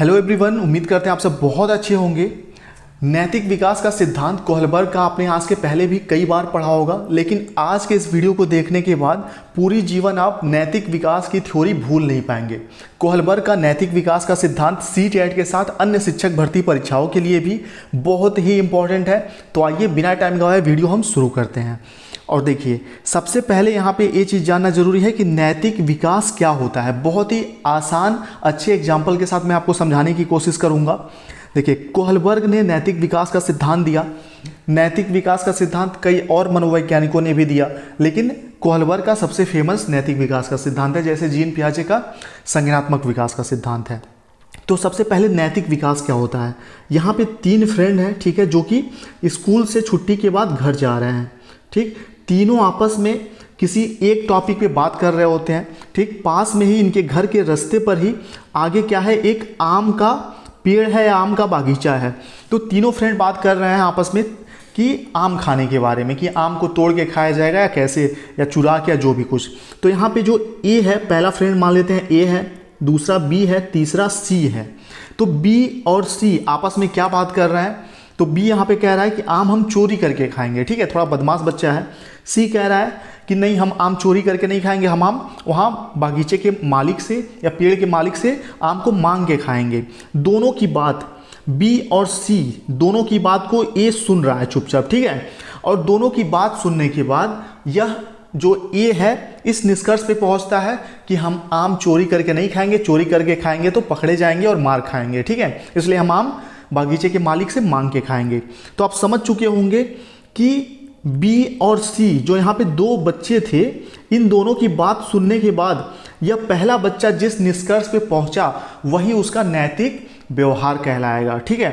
Hello everyone, उम्मीद करते हैं आप सब बहुत अच्छे होंगे। नैतिक विकास का सिद्धांत कोहलबर्ग का आपने आज के पहले भी कई बार पढ़ा होगा, लेकिन आज के इस वीडियो को देखने के बाद पूरी जीवन आप नैतिक विकास की थ्योरी भूल नहीं पाएंगे। कोहलबर्ग का नैतिक विकास का सिद्धांत CTET के साथ अन्य शिक्षक भर्ती परीक्षाओं के लिए भी बहुत ही इंपॉर्टेंट है। तो आइए बिना टाइम गवाए वीडियो हम शुरू करते हैं। और देखिए, सबसे पहले यहाँ पे ये चीज़ जानना जरूरी है कि नैतिक विकास क्या होता है। बहुत ही आसान अच्छे एग्जाम्पल के साथ मैं आपको समझाने की कोशिश करूँगा। देखिए, कोहलबर्ग ने नैतिक विकास का सिद्धांत दिया। नैतिक विकास का सिद्धांत कई और मनोवैज्ञानिकों ने भी दिया, लेकिन कोहलबर्ग का सबसे फेमस नैतिक विकास का सिद्धांत है, जैसे जीन पियाजे का संज्ञानात्मक विकास का सिद्धांत है। तो सबसे पहले नैतिक विकास क्या होता है। यहाँ पे 3 फ्रेंड हैं, ठीक है, जो कि स्कूल से छुट्टी के बाद घर जा रहे हैं। ठीक, तीनों आपस में किसी एक टॉपिक पे बात कर रहे होते हैं। ठीक, पास में ही इनके घर के रास्ते पर ही आगे क्या है, एक आम का पेड़ है या आम का बागीचा है। तो तीनों फ्रेंड बात कर रहे हैं आपस में कि आम खाने के बारे में, कि आम को तोड़ के खाया जाएगा या कैसे, या चुरा के, या जो भी कुछ। तो यहाँ पे जो ए है, पहला फ्रेंड मान लेते हैं ए है, दूसरा बी है, तीसरा सी है। तो बी और सी आपस में क्या बात कर रहे हैं। तो बी यहाँ पे कह रहा है कि आम हम चोरी करके खाएंगे। ठीक है, थोड़ा बदमाश बच्चा है। सी कह रहा है कि नहीं, हम आम चोरी करके नहीं खाएंगे, हम आम वहाँ बागीचे के मालिक से या पेड़ के मालिक से आम को मांग के खाएंगे। दोनों की बात, बी और सी दोनों की बात को ए सुन रहा है चुपचाप। ठीक है, और दोनों की बात सुनने के बाद यह जो ए है इस निष्कर्ष पे पहुंचता है कि हम आम चोरी करके नहीं खाएंगे, चोरी करके खाएंगे तो पकड़े जाएंगे और मार खाएंगे। ठीक है, इसलिए हम आम बागीचे के मालिक से मांग के खाएंगे। तो आप समझ चुके होंगे कि बी और सी जो यहाँ पे 2 बच्चे थे, इन दोनों की बात सुनने के बाद यह पहला बच्चा जिस निष्कर्ष पे पहुंचा वही उसका नैतिक व्यवहार कहलाएगा। ठीक है,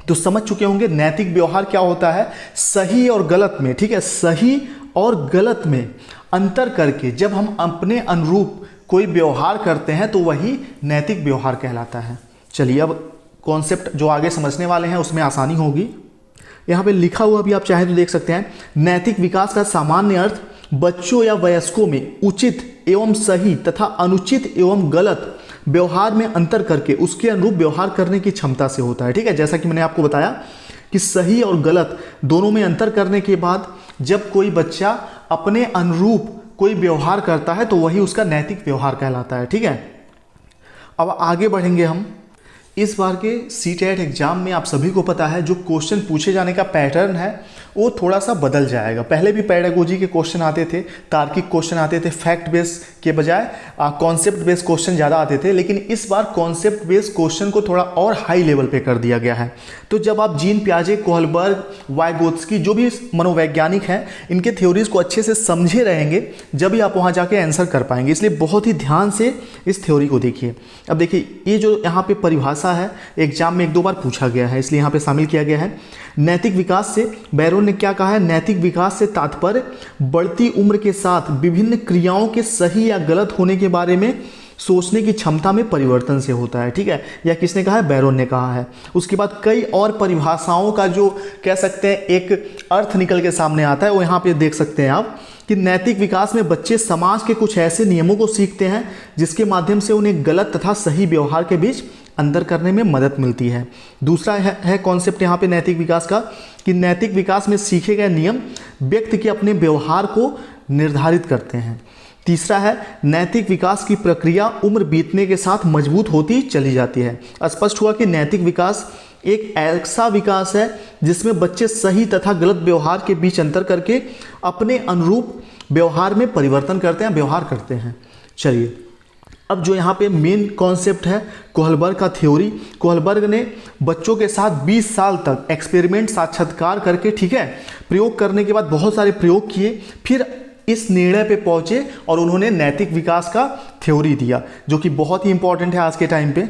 तो समझ चुके होंगे नैतिक व्यवहार क्या होता है। सही और गलत में, ठीक है, सही और गलत में अंतर करके जब हम अपने अनुरूप कोई व्यवहार करते हैं तो वही नैतिक व्यवहार कहलाता है। चलिए, अब कॉन्सेप्ट जो आगे समझने वाले हैं उसमें आसानी होगी। यहाँ पे लिखा हुआ भी आप चाहे तो देख सकते हैं। नैतिक विकास का सामान्य अर्थ बच्चों या वयस्कों में उचित एवं सही तथा अनुचित एवं गलत व्यवहार में अंतर करके उसके अनुरूप व्यवहार करने की क्षमता से होता है। ठीक है, जैसा कि मैंने आपको बताया कि सही और गलत दोनों में अंतर करने के बाद जब कोई बच्चा अपने अनुरूप कोई व्यवहार करता है तो वही उसका नैतिक व्यवहार कहलाता है। ठीक है, अब आगे बढ़ेंगे हम। इस बार के CTET एग्जाम में आप सभी को पता है जो क्वेश्चन पूछे जाने का पैटर्न है वो थोड़ा सा बदल जाएगा। पहले भी पेडागोजी के क्वेश्चन आते थे, तार्किक क्वेश्चन आते थे, फैक्ट बेस के बजाय कॉन्सेप्ट बेस्ड क्वेश्चन ज़्यादा आते थे, लेकिन इस बार कॉन्सेप्ट बेस्ड क्वेश्चन को थोड़ा और हाई लेवल पे कर दिया गया है। तो जब आप जीन पियाजे, कोहलबर्ग, वाइगोत्स्की जो भी मनोवैज्ञानिक हैं इनके थ्योरीज को अच्छे से समझे रहेंगे, जब भी आप वहाँ जाके आंसर कर पाएंगे। इसलिए बहुत ही ध्यान से इस थ्योरी को देखिए। अब देखिए, ये जो यहाँ पे परिभाषा है एग्जाम में 1-2 बार पूछा गया है, इसलिए यहाँ पे शामिल किया गया है। नैतिक विकास से बैरोन ने क्या कहा है, नैतिक विकास से तात्पर्य बढ़ती उम्र के साथ विभिन्न क्रियाओं के सही या गलत होने के बारे में सोचने की क्षमता में परिवर्तन से होता है। ठीक है, यह किसने कहा है, बैरोन ने कहा है। उसके बाद कई और परिभाषाओं का जो कह सकते हैं एक अर्थ निकल के सामने आता है, वो यहाँ पे देख सकते हैं आप कि नैतिक विकास में बच्चे समाज के कुछ ऐसे नियमों को सीखते हैं जिसके माध्यम से उन्हें गलत तथा सही व्यवहार के बीच अंतर करने में मदद मिलती है। दूसरा है कॉन्सेप्ट यहाँ पे नैतिक विकास का कि नैतिक विकास में सीखे गए नियम व्यक्ति के अपने व्यवहार को निर्धारित करते हैं। तीसरा है नैतिक विकास की प्रक्रिया उम्र बीतने के साथ मजबूत होती चली जाती है। स्पष्ट हुआ कि नैतिक विकास एक ऐसा विकास है जिसमें बच्चे सही तथा गलत व्यवहार के बीच अंतर करके अपने अनुरूप व्यवहार में परिवर्तन करते हैं, व्यवहार करते हैं। चलिए, अब जो यहाँ पे मेन कॉन्सेप्ट है कोहलबर्ग का थ्योरी, कोहलबर्ग ने बच्चों के साथ 20 साल तक एक्सपेरिमेंट साक्षात्कार करके, ठीक है, प्रयोग करने के बाद बहुत सारे प्रयोग किए, फिर इस निर्णय पे पहुंचे और उन्होंने नैतिक विकास का थ्योरी दिया, जो कि बहुत ही इंपॉर्टेंट है आज के टाइम पे।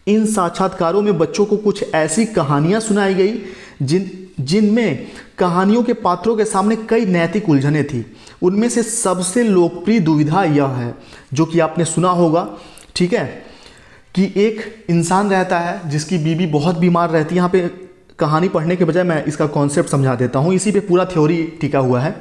इन साक्षात्कारों में बच्चों को कुछ ऐसी कहानियां सुनाई गई जिनमें कहानियों के पात्रों के सामने कई नैतिक उलझनें थी। उनमें से सबसे लोकप्रिय दुविधा यह है, जो कि आपने सुना होगा, ठीक है, कि एक इंसान रहता है जिसकी बीवी बहुत बीमार रहती है। यहाँ पे कहानी पढ़ने के बजाय मैं इसका कॉन्सेप्ट समझा देता हूँ, इसी पे पूरा थ्योरी टिका हुआ है।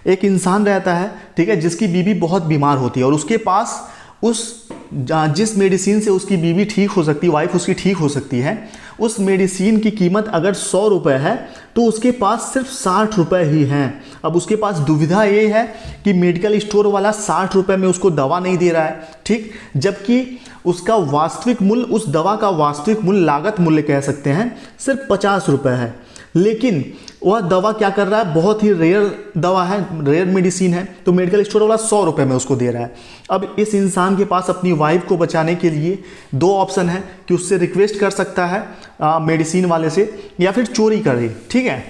एक इंसान रहता है, ठीक है, जिसकी बीवी बहुत बीमार होती है और उसके पास जिस मेडिसिन से उसकी बीवी ठीक हो सकती है, वाइफ उसकी ठीक हो सकती है, उस मेडिसिन की कीमत अगर 100 रुपये है तो उसके पास सिर्फ 60 रुपये ही हैं। अब उसके पास दुविधा ये है कि मेडिकल स्टोर वाला 60 रुपये में उसको दवा नहीं दे रहा है, ठीक, जबकि उसका वास्तविक मूल्य, उस दवा का वास्तविक मूल्य, लागत मूल्य कह सकते हैं, सिर्फ 50 रुपये है। लेकिन वह दवा क्या कर रहा है, बहुत ही रेयर दवा है, रेयर मेडिसिन है, तो मेडिकल स्टोर वाला 100 रुपये में उसको दे रहा है। अब इस इंसान के पास अपनी वाइफ को बचाने के लिए दो ऑप्शन है कि उससे रिक्वेस्ट कर सकता है मेडिसिन वाले से, या फिर चोरी करे, ठीक है।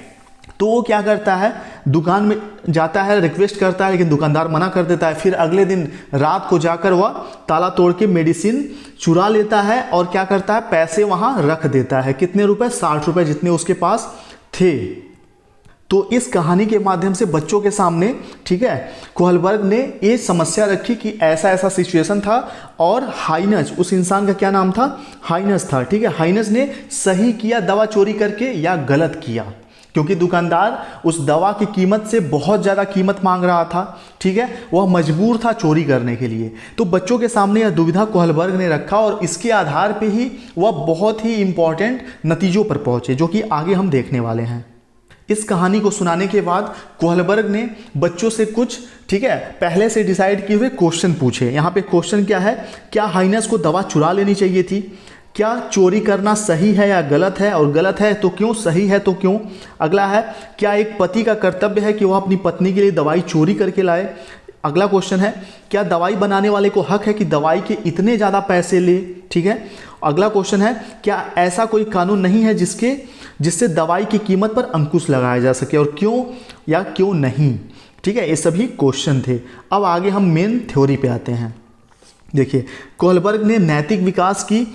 तो वो क्या करता है, दुकान में जाता है, रिक्वेस्ट करता है, लेकिन दुकानदार मना कर देता है। फिर अगले दिन रात को जाकर वह ताला तोड़ के मेडिसिन चुरा लेता है और क्या करता है, पैसे वहाँ रख देता है। कितने रुपए? 60 रुपये, जितने उसके पास थे। तो इस कहानी के माध्यम से बच्चों के सामने, ठीक है, कोहलबर्ग ने ये समस्या रखी कि ऐसा ऐसा सिचुएशन था, और हाइनस, उस इंसान का क्या नाम था, हाइनस था, ठीक है। हाइनस ने सही किया दवा चोरी करके या गलत किया, क्योंकि दुकानदार उस दवा की कीमत से बहुत ज़्यादा कीमत मांग रहा था, ठीक है, वह मजबूर था चोरी करने के लिए। तो बच्चों के सामने यह दुविधा कोहलबर्ग ने रखा और इसके आधार पे ही वह बहुत ही इंपॉर्टेंट नतीजों पर पहुंचे, जो कि आगे हम देखने वाले हैं। इस कहानी को सुनाने के बाद कोहलबर्ग ने बच्चों से कुछ, ठीक है, पहले से डिसाइड किए हुए क्वेश्चन पूछे। यहाँ पे क्वेश्चन क्या है, क्या हाइनस को दवा चुरा लेनी चाहिए थी, क्या चोरी करना सही है या गलत है, और गलत है तो क्यों, सही है तो क्यों। अगला है, क्या एक पति का कर्तव्य है कि वह अपनी पत्नी के लिए दवाई चोरी करके लाए। अगला क्वेश्चन है, क्या दवाई बनाने वाले को हक है कि दवाई के इतने ज़्यादा पैसे ले, ठीक है। अगला क्वेश्चन है, क्या ऐसा कोई कानून नहीं है जिससे दवाई की कीमत पर अंकुश लगाया जा सके, और क्यों या क्यों नहीं, ठीक है। ये सभी क्वेश्चन थे। अब आगे हम मेन थ्योरी पे आते हैं। देखिए, कोहलबर्ग ने नैतिक विकास की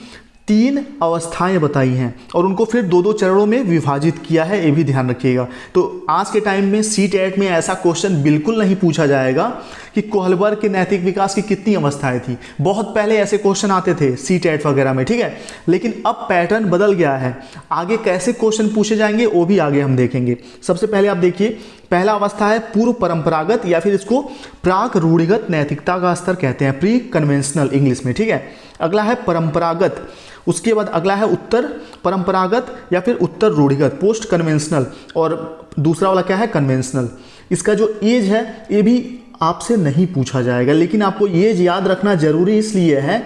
3 अवस्थाएं बताई हैं और उनको फिर 2-2 चरणों में विभाजित किया है, ये भी ध्यान रखिएगा। तो आज के टाइम में CTET में ऐसा क्वेश्चन बिल्कुल नहीं पूछा जाएगा कि कोहलबर्ग के नैतिक विकास की कितनी अवस्थाएं थी। बहुत पहले ऐसे क्वेश्चन आते थे CTET वगैरह में, ठीक है, लेकिन अब पैटर्न बदल गया है। आगे कैसे क्वेश्चन पूछे जाएंगे वो भी आगे हम देखेंगे। सबसे पहले आप देखिए, पहला अवस्था है पूर्व परंपरागत, या फिर इसको प्राक रूढ़िगत नैतिकता का स्तर कहते हैं, प्री कन्वेंशनल इंग्लिश में, ठीक है। अगला है परंपरागत, उसके बाद अगला है उत्तर परंपरागत या फिर उत्तर रूढ़िगत, पोस्ट कन्वेंशनल, और दूसरा वाला क्या है, कन्वेंशनल। इसका जो एज है ये भी आपसे नहीं पूछा जाएगा, लेकिन आपको एज याद रखना जरूरी इसलिए है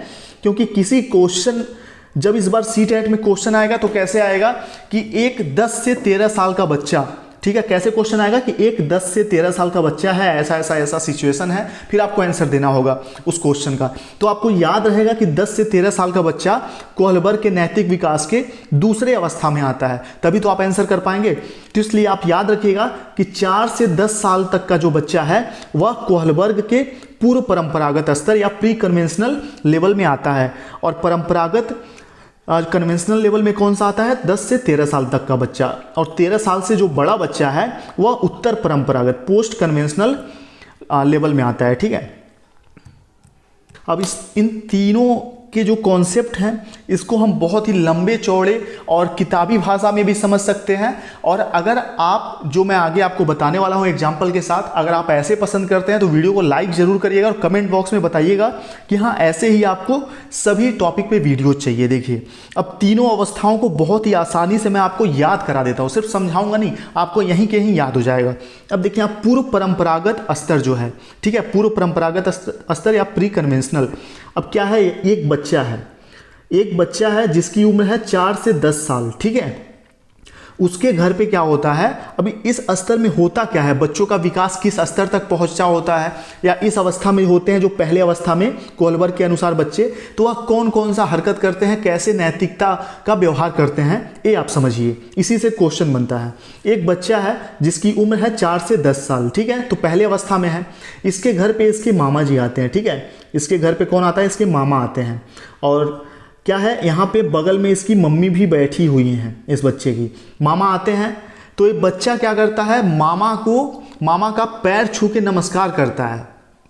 क्योंकि किसी क्वेश्चन, जब इस बार CTET में क्वेश्चन आएगा तो कैसे आएगा कि एक 10 से 13 साल का बच्चा, ठीक है, कैसे क्वेश्चन आएगा कि एक 10 से 13 साल का बच्चा है, ऐसा ऐसा ऐसा सिचुएशन है, फिर आपको आंसर देना होगा उस क्वेश्चन का। तो आपको याद रहेगा कि 10 से 13 साल का बच्चा कोहलबर्ग के नैतिक विकास के दूसरे अवस्था में आता है, तभी तो आप आंसर कर पाएंगे। तो इसलिए आप याद रखिएगा कि 4 से 10 साल तक का जो बच्चा है वह कोहलबर्ग के पूर्व परंपरागत स्तर या प्री कन्वेंशनल लेवल में आता है, और परंपरागत कन्वेंशनल लेवल में कौन सा आता है, 10 से 13 साल तक का बच्चा, और 13 साल से जो बड़ा बच्चा है वह उत्तर परंपरागत पोस्ट कन्वेंशनल लेवल में आता है, ठीक है। अब इन तीनों के जो कॉन्सेप्ट हैं इसको हम बहुत ही लंबे चौड़े और किताबी भाषा में भी समझ सकते हैं, और अगर आप, जो मैं आगे आपको बताने वाला हूं एग्जाम्पल के साथ, अगर आप ऐसे पसंद करते हैं तो वीडियो को लाइक जरूर करिएगा और कमेंट बॉक्स में बताइएगा कि हाँ ऐसे ही आपको सभी टॉपिक पे वीडियो चाहिए। देखिए, अब तीनों अवस्थाओं को बहुत ही आसानी से मैं आपको याद करा देता हूँ, सिर्फ समझाऊंगा नहीं, आपको यहीं के ही याद हो जाएगा। अब देखिए, आप पूर्व परंपरागत स्तर जो है, ठीक है, पूर्व परंपरागत स्तर या प्री कन्वेंशनल। अब क्या है, एक बच्चा है जिसकी उम्र है 4 से 10 साल, ठीक है। उसके घर पे क्या होता है, अभी इस स्तर में होता क्या है, बच्चों का विकास किस स्तर तक पहुंचा होता है, या इस अवस्था में होते हैं जो पहले अवस्था में कोहलबर्ग के अनुसार बच्चे, तो वह कौन कौन सा हरकत करते हैं, कैसे नैतिकता का व्यवहार करते हैं, ये आप समझिए। इसी से क्वेश्चन बनता है। एक बच्चा है जिसकी उम्र है 4 से 10 साल, ठीक है, तो पहले अवस्था में है। इसके घर पे इसके मामा जी आते हैं, ठीक है, इसके घर पे कौन आता है, इसके मामा आते हैं, और क्या है, यहाँ पे बगल में इसकी मम्मी भी बैठी हुई हैं, इस बच्चे की मामा आते हैं। तो ये बच्चा क्या करता है, मामा का पैर छू के नमस्कार करता है,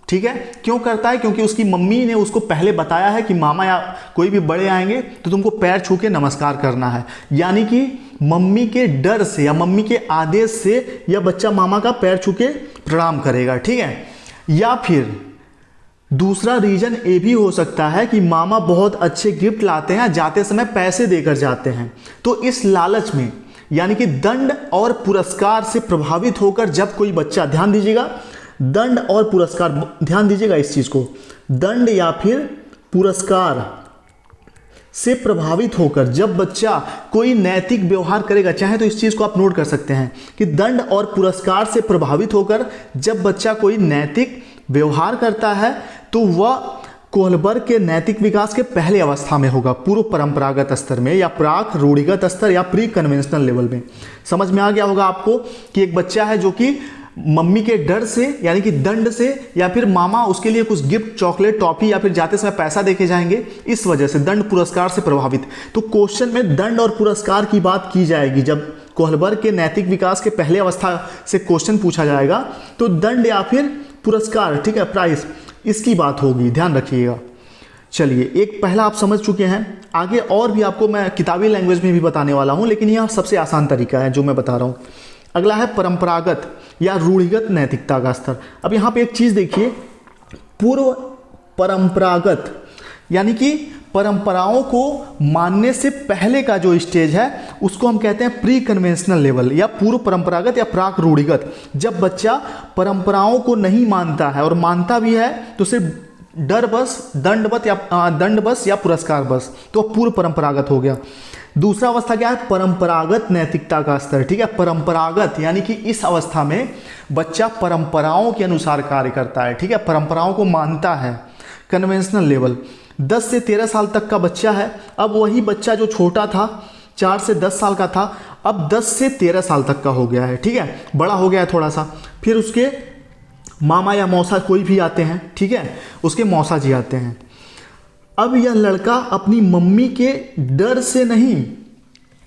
ठीक है। क्यों करता है, क्योंकि उसकी मम्मी ने उसको पहले बताया है कि मामा या कोई भी बड़े आएंगे तो तुमको पैर छू के नमस्कार करना है, यानी कि मम्मी के डर से या मम्मी के आदेश से यह बच्चा मामा का पैर छू के प्रणाम करेगा, ठीक है। या फिर दूसरा रीजन ये भी हो सकता है कि मामा बहुत अच्छे गिफ्ट लाते हैं, जाते समय पैसे देकर जाते हैं। तो इस लालच में यानी कि दंड और पुरस्कार से प्रभावित होकर जब कोई बच्चा, ध्यान दीजिएगा, दंड और पुरस्कार, ध्यान दीजिएगा इस चीज को, दंड या फिर पुरस्कार से प्रभावित होकर जब बच्चा कोई नैतिक व्यवहार करेगा, चाहे तो इस चीज को आप नोट कर सकते हैं कि दंड और पुरस्कार से प्रभावित होकर जब बच्चा कोई नैतिक व्यवहार करता है तो वह कोहलबर्ग के नैतिक विकास के पहले अवस्था में होगा, पूर्व परंपरागत स्तर में या प्राक रूढ़िगत स्तर या प्री कन्वेंशनल लेवल में। समझ में आ गया होगा आपको कि एक बच्चा है जो कि मम्मी के डर से यानी कि दंड से या फिर मामा उसके लिए कुछ गिफ्ट, चॉकलेट, टॉफी या फिर जाते समय पैसा देके जाएंगे, इस वजह से दंड पुरस्कार से प्रभावित। तो क्वेश्चन में दंड और पुरस्कार की बात की जाएगी जब कोहलबर्ग के नैतिक विकास के पहले अवस्था से क्वेश्चन पूछा जाएगा तो दंड या फिर पुरस्कार, ठीक है, प्राइस, इसकी बात होगी, ध्यान रखिएगा। चलिए, एक पहला आप समझ चुके हैं, आगे और भी आपको मैं किताबी लैंग्वेज में भी बताने वाला हूं, लेकिन यह सबसे आसान तरीका है जो मैं बता रहा हूं। अगला है परंपरागत या रूढ़िगत नैतिकता का स्तर। अब यहाँ पे एक चीज देखिए, पूर्व परंपरागत यानी कि परंपराओं को मानने से पहले का जो स्टेज है उसको हम कहते हैं प्री कन्वेंशनल लेवल या पूर्व परंपरागत या प्राक रूढ़िगत। जब बच्चा परंपराओं को नहीं मानता है और मानता भी है तो सिर्फ डर बस, दंड बस या पुरस्कार बस, तो पूर्व परंपरागत हो गया। दूसरा अवस्था क्या है? परंपरागत नैतिकता का स्तर, ठीक है। परंपरागत यानी कि इस अवस्था में बच्चा परंपराओं के अनुसार कार्य करता है, ठीक है, परंपराओं को मानता है। कन्वेंशनल लेवल 10 से 13 साल तक का बच्चा है। अब वही बच्चा जो छोटा था 4 से 10 साल का था, अब 10 से 13 साल तक का हो गया है, ठीक है, बड़ा हो गया है थोड़ा सा। फिर उसके मामा या मौसा कोई भी आते हैं, ठीक है, उसके मौसा जी आते हैं। अब यह लड़का अपनी मम्मी के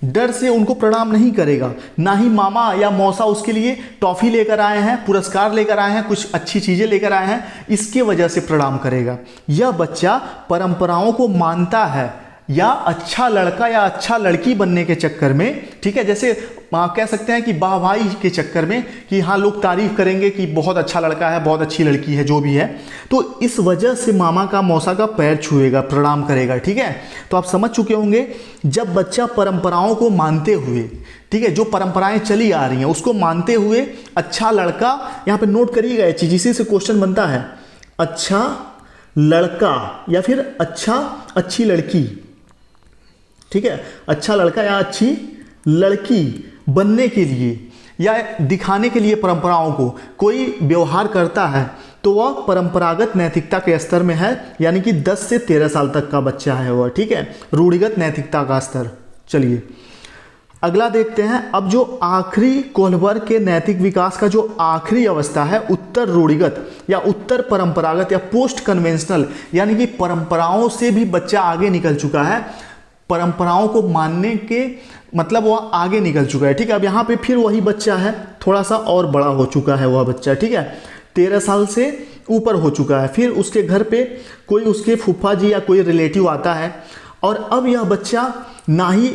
डर से उनको प्रणाम नहीं करेगा, ना ही मामा या मौसा उसके लिए टॉफी लेकर आए हैं, पुरस्कार लेकर आए हैं, कुछ अच्छी चीजें लेकर आए हैं, इसके वजह से प्रणाम करेगा। यह बच्चा परंपराओं को मानता है या अच्छा लड़का या अच्छा लड़की बनने के चक्कर में, ठीक है, जैसे कह सकते हैं कि वाहवाही के चक्कर में कि हाँ लोग तारीफ करेंगे कि बहुत अच्छा लड़का है, बहुत अच्छी लड़की है, जो भी है, तो इस वजह से मामा का मौसा का पैर छुएगा, प्रणाम करेगा, ठीक है। तो आप समझ चुके होंगे, जब बच्चा परंपराओं को मानते हुए, ठीक है, जो परंपराएं चली आ रही हैं उसको मानते हुए अच्छा लड़का, यहाँ पे नोट करिएगा ये चीज, इसी से क्वेश्चन बनता है, अच्छा लड़का या फिर अच्छी लड़की, ठीक है, अच्छा लड़का या अच्छी लड़की बनने के लिए या दिखाने के लिए परंपराओं को कोई व्यवहार करता है तो वह परंपरागत नैतिकता के स्तर में है, यानी कि 10 से 13 साल तक का बच्चा है वह, ठीक है, रूढ़िगत नैतिकता का स्तर। चलिए अगला देखते हैं। अब जो आखिरी कोहलबर्ग के नैतिक विकास का जो आखिरी अवस्था है, उत्तर रूढ़िगत या उत्तर परंपरागत या पोस्ट कन्वेंशनल, यानी कि परंपराओं से भी बच्चा आगे निकल चुका है, परंपराओं को मानने के मतलब वह आगे निकल चुका है, ठीक है। अब यहाँ पे फिर वही बच्चा है, थोड़ा सा और बड़ा हो चुका है वह बच्चा, ठीक है, 13 साल से ऊपर हो चुका है। फिर उसके घर पे कोई उसके फूफा जी या कोई रिलेटिव आता है और अब यह बच्चा ना ही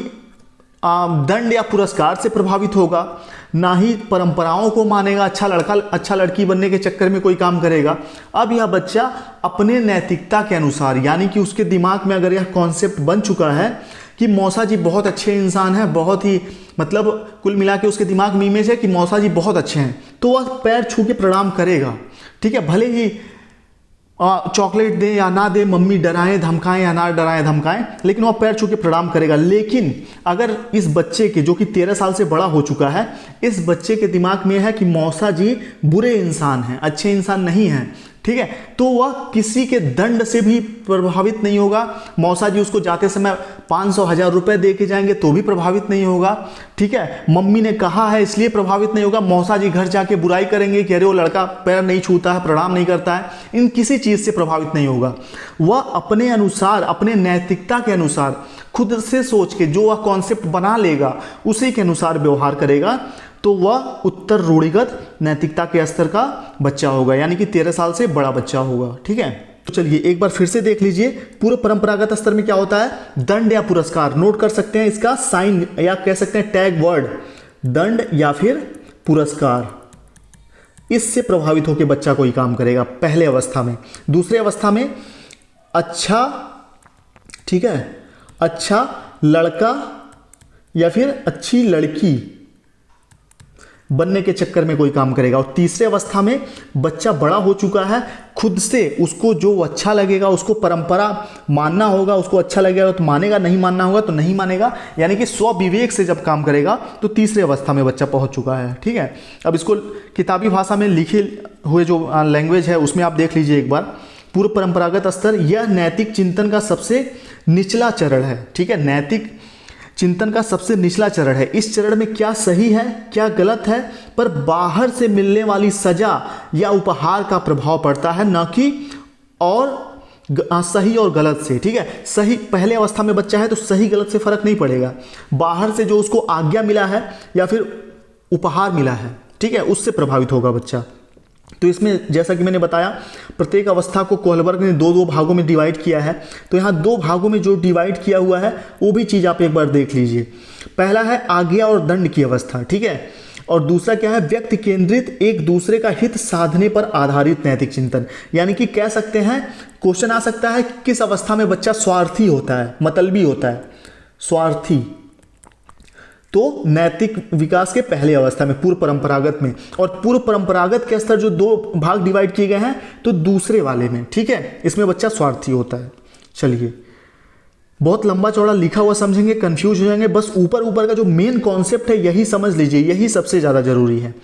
दंड या पुरस्कार से प्रभावित होगा, ना ही परंपराओं को मानेगा, अच्छा लड़का अच्छा लड़की बनने के चक्कर में कोई काम करेगा। अब यह बच्चा अपने नैतिकता के अनुसार, यानी कि उसके दिमाग में अगर यह कॉन्सेप्ट बन चुका है कि मौसा जी बहुत अच्छे इंसान हैं, बहुत ही मतलब कुल मिला के उसके दिमाग में इमेज है कि मौसा जी बहुत अच्छे हैं, तो वह पैर छू के प्रणाम करेगा, ठीक है, भले ही चॉकलेट दे या ना दे, मम्मी डराएं धमकाएं या ना डराएं धमकाएं, लेकिन वह पैर छू के प्रणाम करेगा। लेकिन अगर इस बच्चे के, जो कि 13 साल से बड़ा हो चुका है, इस बच्चे के दिमाग में है कि मौसा जी बुरे इंसान हैं, अच्छे इंसान नहीं हैं, ठीक है, तो वह किसी के दंड से भी प्रभावित नहीं होगा। मौसा जी उसको जाते समय 500-1000 रुपए दे के जाएंगे तो भी प्रभावित नहीं होगा, ठीक है, मम्मी ने कहा है इसलिए प्रभावित नहीं होगा। मौसा जी घर जाके बुराई करेंगे कि अरे वो लड़का पैर नहीं छूता है, प्रणाम नहीं करता है, इन किसी चीज से प्रभावित नहीं होगा। वह अपने अनुसार, अपने नैतिकता के अनुसार, खुद से सोच के जो वह कॉन्सेप्ट बना लेगा उसी के अनुसार व्यवहार करेगा, तो वह उत्तर रूढ़िगत नैतिकता के स्तर का बच्चा होगा, यानी कि 13 साल से बड़ा बच्चा होगा, ठीक है। तो चलिए एक बार फिर से देख लीजिए, पूर्व परंपरागत स्तर में क्या होता है, दंड या पुरस्कार, नोट कर सकते हैं इसका साइन या कह सकते हैं टैग वर्ड, दंड या फिर पुरस्कार, इससे प्रभावित होकर बच्चा कोई काम करेगा पहले अवस्था में। दूसरे अवस्था में अच्छा, ठीक है, अच्छा लड़का या फिर अच्छी लड़की बनने के चक्कर में कोई काम करेगा। और तीसरे अवस्था में बच्चा बड़ा हो चुका है, खुद से उसको जो अच्छा लगेगा उसको परंपरा मानना होगा, उसको अच्छा लगेगा तो मानेगा, नहीं मानना होगा तो नहीं मानेगा, यानी कि स्व विवेक से जब काम करेगा तो तीसरे अवस्था में बच्चा पहुंच चुका है। ठीक है, अब इसको किताबी भाषा में लिखे हुए जो लैंग्वेज है उसमें आप देख लीजिए एक बार। पूर्व परंपरागत स्तर, यह नैतिक चिंतन का सबसे निचला चरण है। ठीक है, नैतिक चिंतन का सबसे निचला चरण है। इस चरण में क्या सही है क्या गलत है पर बाहर से मिलने वाली सजा या उपहार का प्रभाव पड़ता है, न कि और सही और गलत से। ठीक है, सही पहले अवस्था में बच्चा है तो सही गलत से फर्क नहीं पड़ेगा, बाहर से जो उसको आज्ञा मिला है या फिर उपहार मिला है, ठीक है, उससे प्रभावित होगा बच्चा। तो इसमें जैसा कि मैंने बताया प्रत्येक अवस्था को कोहलबर्ग ने दो भागों में डिवाइड किया है। तो यहाँ दो भागों में जो डिवाइड किया हुआ है वो भी चीज़ आप एक बार देख लीजिए। पहला है आज्ञा और दंड की अवस्था, ठीक है, और दूसरा क्या है, व्यक्ति केंद्रित एक दूसरे का हित साधने पर आधारित नैतिक चिंतन। यानी कि कह सकते हैं, क्वेश्चन आ सकता है किस अवस्था में बच्चा स्वार्थी होता है, मतलबी होता है, स्वार्थी। तो नैतिक विकास के पहले अवस्था में पूर्व परंपरागत में, और पूर्व परंपरागत के स्तर जो दो भाग डिवाइड किए गए हैं तो दूसरे वाले में, ठीक है, इसमें बच्चा स्वार्थी होता है। चलिए, बहुत लंबा चौड़ा लिखा हुआ समझेंगे, कंफ्यूज हो जाएंगे, बस ऊपर ऊपर का जो मेन कॉन्सेप्ट है यही समझ लीजिए, यही सबसे ज़्यादा जरूरी है।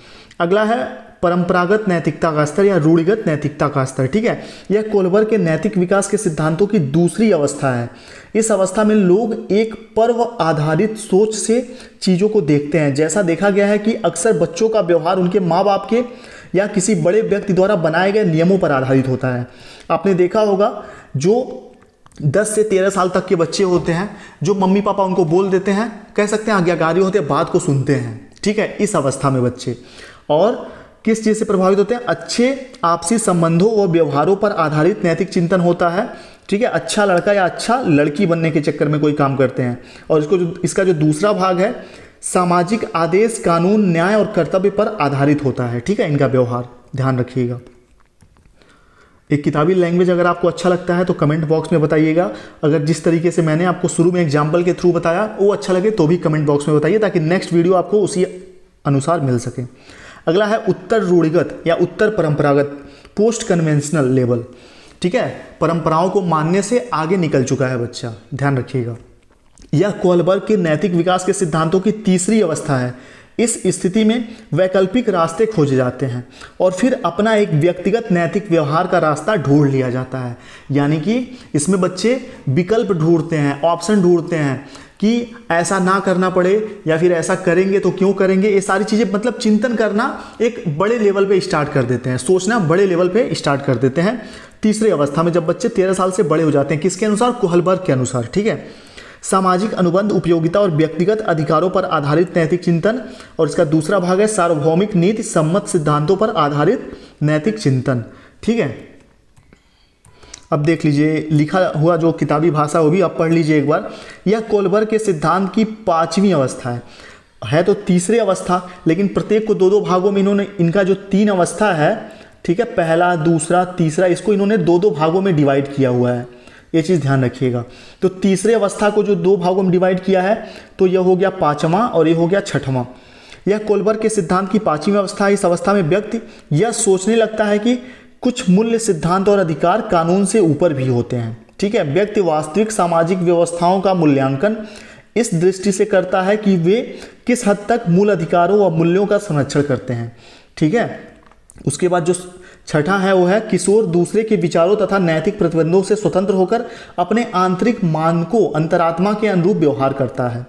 अगला है परंपरागत नैतिकता का स्तर या रूढ़िगत नैतिकता का स्तर। ठीक है, यह कोहलबर्ग के नैतिक विकास के सिद्धांतों की दूसरी अवस्था है। इस अवस्था में लोग एक पर्व आधारित सोच से चीज़ों को देखते हैं। जैसा देखा गया है कि अक्सर बच्चों का व्यवहार उनके माँ बाप के या किसी बड़े व्यक्ति द्वारा बनाए गए नियमों पर आधारित होता है। आपने देखा होगा जो 10 से 13 साल तक के बच्चे होते हैं, जो मम्मी पापा उनको बोल देते हैं, कह सकते हैं आज्ञाकारी होते हैं, बात को सुनते हैं। ठीक है, इस अवस्था में बच्चे और किस चीज़ से प्रभावित होते हैं, अच्छे आपसी संबंधों व व्यवहारों पर आधारित नैतिक चिंतन होता है। ठीक है, अच्छा लड़का या अच्छा लड़की बनने के चक्कर में कोई काम करते हैं। और इसका जो दूसरा भाग है, सामाजिक आदेश, कानून, न्याय और कर्तव्य पर आधारित होता है। ठीक है, इनका व्यवहार ध्यान रखिएगा। एक किताबी लैंग्वेज अगर आपको अच्छा लगता है तो कमेंट बॉक्स में बताइएगा। अगर जिस तरीके से मैंने आपको शुरू में एग्जाम्पल के थ्रू बताया वो अच्छा लगे तो भी कमेंट बॉक्स में बताइए, ताकि नेक्स्ट वीडियो आपको उसी अनुसार मिल सके। अगला है उत्तर रूढ़िगत या उत्तर परंपरागत, पोस्ट कन्वेंशनल लेवल। ठीक है, परंपराओं को मानने से आगे निकल चुका है बच्चा, ध्यान रखिएगा। यह कोहलबर्ग के नैतिक विकास के सिद्धांतों की तीसरी अवस्था है। इस स्थिति में वैकल्पिक रास्ते खोजे जाते हैं और फिर अपना एक व्यक्तिगत नैतिक व्यवहार का रास्ता ढूंढ लिया जाता है। यानी कि इसमें बच्चे विकल्प ढूंढते हैं, ऑप्शन ढूंढते हैं कि ऐसा ना करना पड़े या फिर ऐसा करेंगे तो क्यों करेंगे, ये सारी चीज़ें मतलब चिंतन करना एक बड़े लेवल पे स्टार्ट कर देते हैं, सोचना बड़े लेवल पे स्टार्ट कर देते हैं तीसरी अवस्था में, जब बच्चे 13 साल से बड़े हो जाते हैं। किसके अनुसार, कोहलबर्ग के अनुसार। ठीक है, सामाजिक अनुबंध, उपयोगिता और व्यक्तिगत अधिकारों पर आधारित नैतिक चिंतन। और इसका दूसरा भाग है सार्वभौमिक नीति सम्मत सिद्धांतों पर आधारित नैतिक चिंतन। ठीक है, अब देख लीजिए लिखा हुआ जो किताबी भाषा वो भी आप पढ़ लीजिए एक बार। यह कोहलबर्ग के सिद्धांत की 5वीं अवस्था है तो तीसरी अवस्था, लेकिन प्रत्येक को दो भागों में इन्होंने, इनका जो 3 अवस्था है, ठीक है, पहला, दूसरा, तीसरा, इसको इन्होंने दो भागों में डिवाइड किया हुआ है, ये चीज़ ध्यान रखिएगा। तो तीसरे अवस्था को जो 2 भागों में डिवाइड किया है तो यह हो गया 5वां और ये हो गया 6वां। यह कोहलबर्ग के सिद्धांत की 5वीं अवस्था है। इस अवस्था में व्यक्ति यह सोचने लगता है कि कुछ मूल्य, सिद्धांत और अधिकार कानून से ऊपर भी होते हैं। ठीक है, व्यक्ति वास्तविक सामाजिक व्यवस्थाओं का मूल्यांकन इस दृष्टि से करता है कि वे किस हद तक मूल अधिकारों व मूल्यों का संरक्षण करते हैं। ठीक है, उसके बाद जो 6वां है वो है किशोर दूसरे के विचारों तथा नैतिक प्रतिबंधों से स्वतंत्र होकर अपने आंतरिक मानकों, अंतरात्मा के अनुरूप व्यवहार करता है।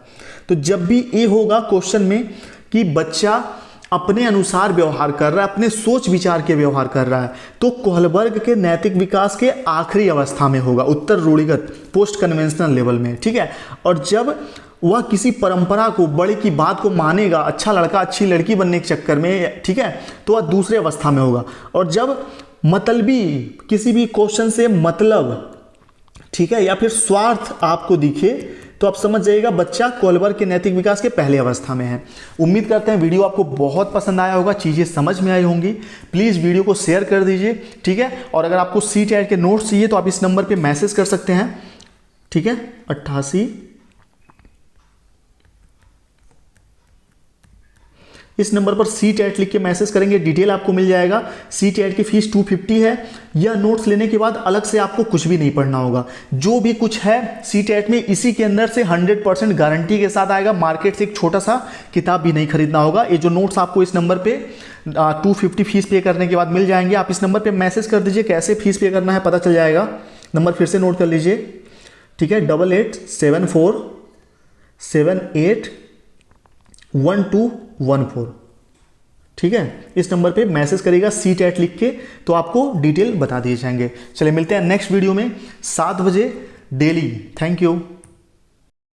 तो जब भी ये होगा क्वेश्चन में कि बच्चा अपने अनुसार व्यवहार कर रहा है, अपने सोच विचार के व्यवहार कर रहा है, तो कोहलबर्ग के नैतिक विकास के आखिरी अवस्था में होगा, उत्तर रूढ़िगत, पोस्ट कन्वेंशनल लेवल में। ठीक है, और जब वह किसी परंपरा को, बड़े की बात को मानेगा, अच्छा लड़का अच्छी लड़की बनने के चक्कर में, ठीक है, तो वह दूसरे अवस्था में होगा। और जब मतलबी, किसी भी क्वेश्चन से मतलब, ठीक है, या फिर स्वार्थ आपको दिखे, तो आप समझ जाइएगा बच्चा कोहलबर्ग के नैतिक विकास के पहले अवस्था में है। उम्मीद करते हैं वीडियो आपको बहुत पसंद आया होगा, चीज़ें समझ में आई होंगी। प्लीज़ वीडियो को शेयर कर दीजिए, ठीक है। और अगर आपको CTET के नोट्स चाहिए तो आप इस नंबर पर मैसेज कर सकते हैं, ठीक है, 88। इस नंबर पर CTET लिख के मैसेज करेंगे, डिटेल आपको मिल जाएगा। CTET की फीस 250 है। यह नोट्स लेने के बाद अलग से आपको कुछ भी नहीं पढ़ना होगा। जो भी कुछ है CTET में इसी के अंदर से 100% गारंटी के साथ आएगा। मार्केट से एक छोटा सा किताब भी नहीं खरीदना होगा। ये जो नोट्स आपको इस नंबर पे 250 फीस पे करने के बाद मिल जाएंगे। आप इस नंबर पर मैसेज कर दीजिए, कैसे फीस पे करना है पता चल जाएगा। नंबर फिर से नोट कर लीजिए, ठीक है, 8874781214, ठीक है। इस नंबर पे मैसेज करिएगा CTET लिख के, तो आपको डिटेल बता दिए जाएंगे। चलिए मिलते हैं नेक्स्ट वीडियो में 7 बजे डेली। Thank you.